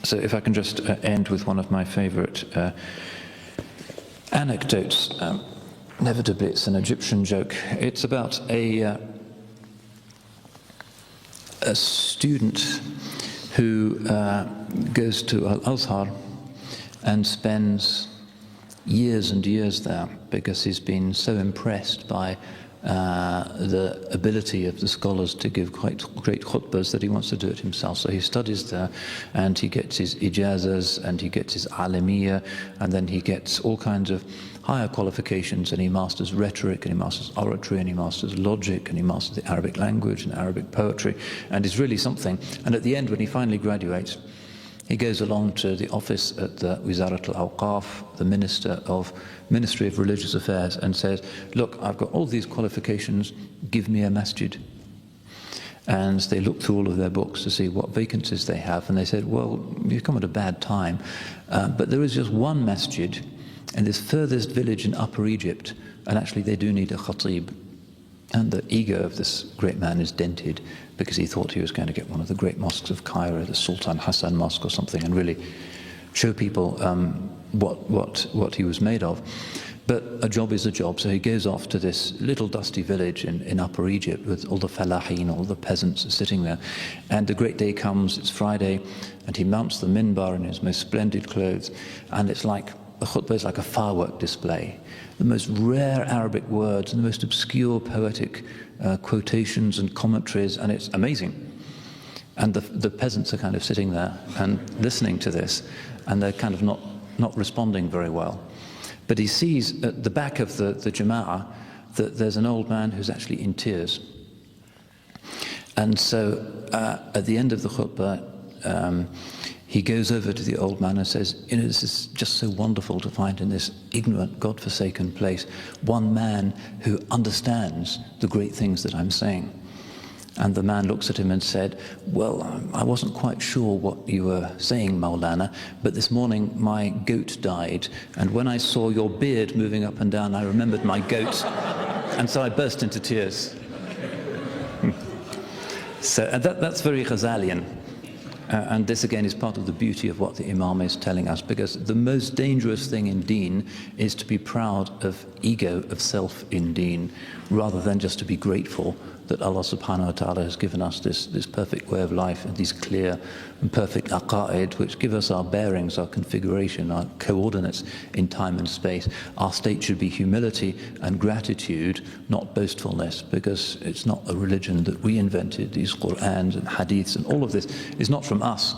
So if I can just end with one of my favorite anecdotes. Inevitably, it's an Egyptian joke. It's about a student who goes to Al-Azhar and spends years and years there because he's been so impressed by the ability of the scholars to give quite great khutbahs that he wants to do it himself. So he studies there and he gets his ijazas and he gets his alamiyya, and then he gets all kinds of higher qualifications, and he masters rhetoric and he masters oratory and he masters logic and he masters the Arabic language and Arabic poetry, and is really something. And at the end, when he finally graduates, he goes along to the office at the Wizarat al-Awqaf, the Ministry of Religious Affairs, and says, look, I've got all these qualifications, give me a masjid. And they look through all of their books to see what vacancies they have, and they said, well, you've come at a bad time, but there is just one masjid in this furthest village in Upper Egypt, and actually they do need a khatib. And the ego of this great man is dented because he thought he was going to get one of the great mosques of Cairo, the Sultan Hassan Mosque or something, and really show people what he was made of. But a job is a job, so he goes off to this little dusty village in Upper Egypt with all the falahin, all the peasants sitting there. And the great day comes, it's Friday, and he mounts the minbar in his most splendid clothes, and it's like the khutbah is like a firework display. The most rare Arabic words and the most obscure poetic quotations and commentaries, and it's amazing. And the peasants are kind of sitting there and listening to this, and they're kind of not responding very well. But he sees at the back of the jama'ah that there's an old man who's actually in tears. And so at the end of the khutbah, he goes over to the old man and says, you know, this is just so wonderful to find in this ignorant, God-forsaken place one man who understands the great things that I'm saying. And the man looks at him and said, well, I wasn't quite sure what you were saying, Maulana, but this morning my goat died, and when I saw your beard moving up and down, I remembered my goat, and so I burst into tears. So that's very Ghazalian. And this again is part of the beauty of what the Imam is telling us, because the most dangerous thing in deen is to be proud of ego, of self in deen, rather than just to be grateful that Allah subhanahu wa ta'ala has given us this perfect way of life and these clear and perfect aqa'id which give us our bearings, our configuration, our coordinates in time and space. Our state should be humility and gratitude, not boastfulness, because it's not a religion that we invented. These Qur'ans and Hadiths and all of this is not from us.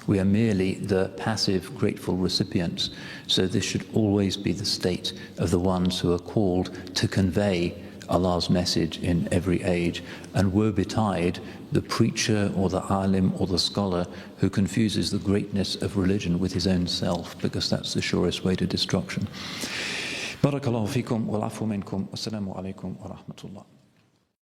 We are merely the passive, grateful recipients. So this should always be the state of the ones who are called to convey Allah's message in every age, and woe betide the preacher or the alim or the scholar who confuses the greatness of religion with his own self, because that's the surest way to destruction. Barakallahu fikum wal afu minkum. Wassalamu alaikum wa rahmatullah.